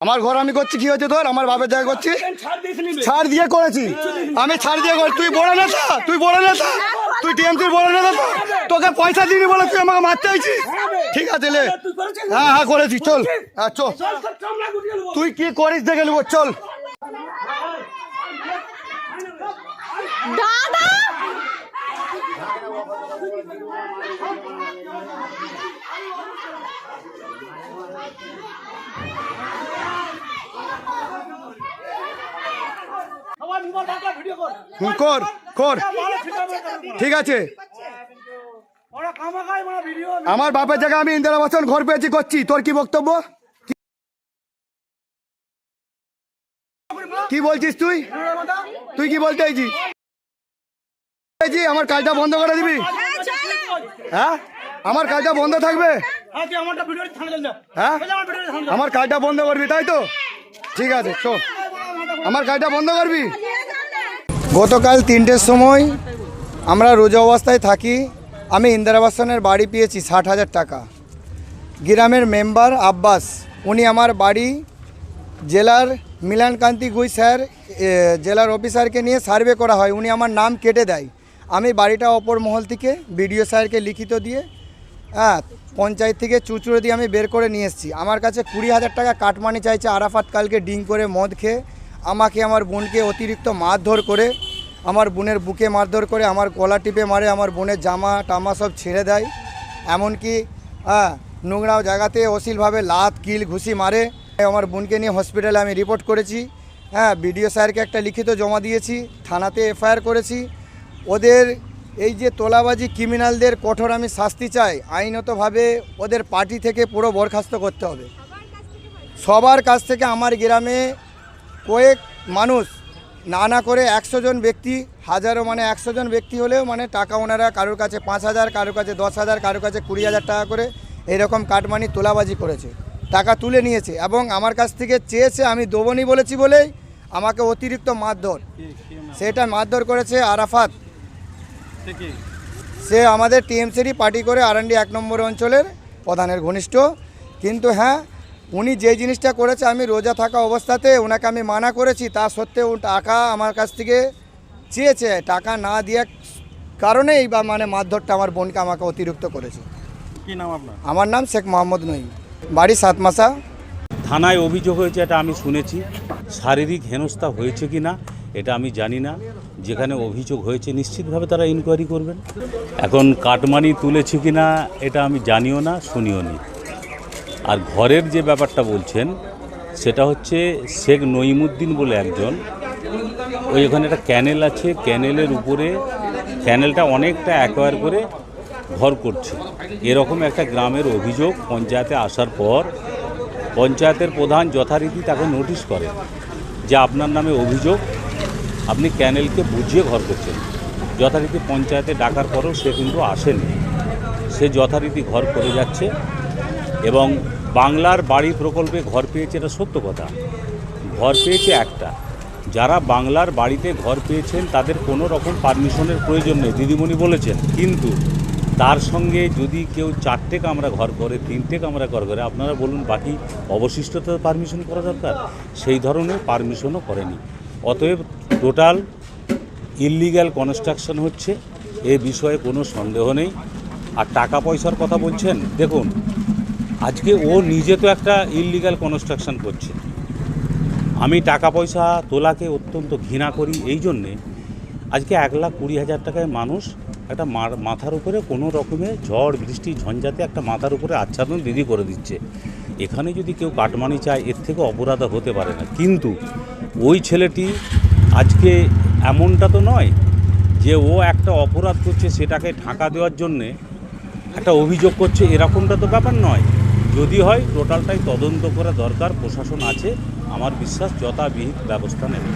আমার ঘর আমি করছি, কি হচ্ছে তোর? আমার বাপের জায়গা করছি, ছাড় দিয়ে করেছি আমি, ছাড় দিয়ে করেছি। তুই বড় নেতা, তুই বড় নেতা, তুই টিএমসির বড় নেতা, তোকে পয়সা দিবি বলে তুই আমাকে মারতে চাইছিস? ঠিক আছে লে, হ্যাঁ হ্যাঁ করেছি, চল। হ্যাঁ চল, তুই কি করিস দেখে নেবো, চল। দাদা কর কর, ঠিক আছে। আমার বাপের জায়গায় আমি ইন্দিরা আবাস ঘর পেয়েছি, করছি। তোর কি বক্তব্য? কি বলছিস তুই? তুই কি বলতে চাইছিস? আমার কাজটা বন্ধ করে দিবি? হ্যাঁ, আমার কাজটা বন্ধ থাকবে? হ্যাঁ, আমার কাজটা বন্ধ করবি তাই তো? ঠিক আছে, চল, আমার কাজটা বন্ধ করবি। গতকাল 3টের সময় আমরা রোজা অবস্থায় থাকি। আমি ইন্দিরা আবাসনের বাড়ি পেয়েছি 60,000 টাকা। গ্রামের মেম্বার আব্বাস, উনি আমার বাড়ি জেলার মিলনকান্তি গুই স্যার, জেলার অফিসারকে নিয়ে সার্ভে করা হয়, উনি আমার নাম কেটে দেয়। আমি বাড়িটা অপর মহল থেকে বিডিও স্যারকে লিখিত দিয়ে, হ্যাঁ, পঞ্চায়েত থেকে চুচুড়ে দিয়ে আমি বের করে নিয়ে এসেছি। আমার কাছে 20,000 টাকা কাটমানি চাইছে। আরাফাত কালকে ড্রিঙ্ক করে মদ খেয়ে আমাকে, আমার বোনকে অতিরিক্ত মারধর করে, আমার বোনের বুকে মারধর করে, আমার গলা টিপে মারে, আমার বোনের জামা টামা সব ছেড়ে দেয়। এমনকি নোংরা জায়গাতে অশ্লীলভাবে লাত কিল ঘুষি মারে। আমার বোনকে নিয়ে হসপিটালে আমি রিপোর্ট করেছি। হ্যাঁ, বিডিও স্যারকে একটা লিখিত জমা দিয়েছি, থানাতে এফআইআর করেছি। ওদের এই যে তোলাবাজি ক্রিমিনালদের কঠোর আমি শাস্তি চাই। আইনতভাবে ওদের পার্টি থেকে পুরো বরখাস্ত করতে হবে। সবার কাছ থেকে আমার গ্রামে কয়েক মানুষ না করে 100 জন ব্যক্তি, হাজারো মানে 100 জন ব্যক্তি হলেও মানে টাকা ওনারা কারোর কাছে 5,000, কারোর কাছে 10,000, কারোর কাছে 20,000 টাকা করে এরকম কাটমানি তোলাবাজি করেছে, টাকা তুলে নিয়েছে এবং আমার কাছ থেকে চেয়েছে। আমি দেবনি বলেছি বলেই আমাকে অতিরিক্ত মারধর, সেটা মারধর করেছে আরাফাত। সে আমাদের টিএমসিরই পার্টি করে, আরান্ডি 1 নম্বর অঞ্চলের প্রধানের ঘনিষ্ঠ। কিন্তু হ্যাঁ, উনি যে জিনিসটা করেছে, আমি রোজা থাকা অবস্থাতে ওনাকে আমি মানা করেছি, তা সত্ত্বেও টাকা আমার কাছ থেকে চেয়েছে। টাকা না দেওয়ার কারণেই বা মানে মারধরটা আমার বোনকে আমাকে অতিরিক্ত করেছে। কি নাম আপনার? আমার নাম শেখ মোহাম্মদ নঈম, বাড়ি 7 মাসা। থানায় অভিযোগ হয়েছে, এটা আমি শুনেছি। শারীরিক হেনস্থা হয়েছে কি না এটা আমি জানি না। যেখানে অভিযোগ হয়েছে নিশ্চিতভাবে তারা ইনকোয়ারি করবেন। এখন কাটমানি তুলেছে কি না এটা আমি জানিও না, শুনিও নি। আর ঘরের যে ব্যাপারটা বলছেন সেটা হচ্ছে শেখ নঈমুদ্দিন বলে একজন, ওই ওখানে একটা ক্যানেল আছে, ক্যানেলের উপরে ক্যানেলটা অনেকটা অ্যাকোয়ার করে ঘর করছে, এরকম একটা গ্রামের অভিযোগ। পঞ্চায়েতে আসার পর পঞ্চায়েতের প্রধান যথারীতি তাকে নোটিশ করে যে আপনার নামে অভিযোগ, আপনি ক্যানেলকে বুঝিয়ে ঘর করছেন। যথারীতি পঞ্চায়েতে ডাকার পরেও সে কিন্তু আসেনি, সে যথারীতি ঘর করে যাচ্ছে। এবং বাংলার বাড়ি প্রকল্পে ঘর পেয়েছে, এটা সত্য কথা। ঘর পেয়েছে একটা, যারা বাংলার বাড়িতে ঘর পেয়েছেন তাদের কোনো রকম পারমিশনের প্রয়োজন নেই, দিদিমণি বলেছেন। কিন্তু তার সঙ্গে যদি কেউ 4টে কামরা ঘর করে, 3টে কামরা ঘর করে, আপনারা বলুন বাকি অবশিষ্টতা পারমিশন করা দরকার, সেই ধরনের পারমিশনও করেনি। অতএব টোটাল ইললিগ্যাল কনস্ট্রাকশন হচ্ছে, এ বিষয়ে কোনো সন্দেহ নেই। আর টাকা পয়সার কথা বলছেন, দেখুন আজকে ও নিজে তো একটা ইললিগ্যাল কনস্ট্রাকশন করছে। আমি টাকা পয়সা তোলাকে অত্যন্ত ঘৃণা করি, এই জন্যে আজকে 1,20,000 টাকায় মানুষ একটা মাথার উপরে কোনো রকমে ঝড় বৃষ্টি ঝঞ্ঝাতে একটা মাথার উপরে আচ্ছাদন দিদি করে দিচ্ছে। এখানে যদি কেউ কাটমানি চায়, এর থেকে অপরাধ হতে পারে না। কিন্তু ওই ছেলেটি আজকে এমনটা তো নয় যে ও একটা অপরাধ করছে সেটাকে ঢাকা দেওয়ার জন্যে একটা অভিযোগ করছে, এরকমটা তো ব্যাপার নয়। যদি হয় টোটালটাই তদন্ত করা দরকার, প্রশাসন আছে, আমার বিশ্বাস যথাবিহিত ব্যবস্থা নেবে।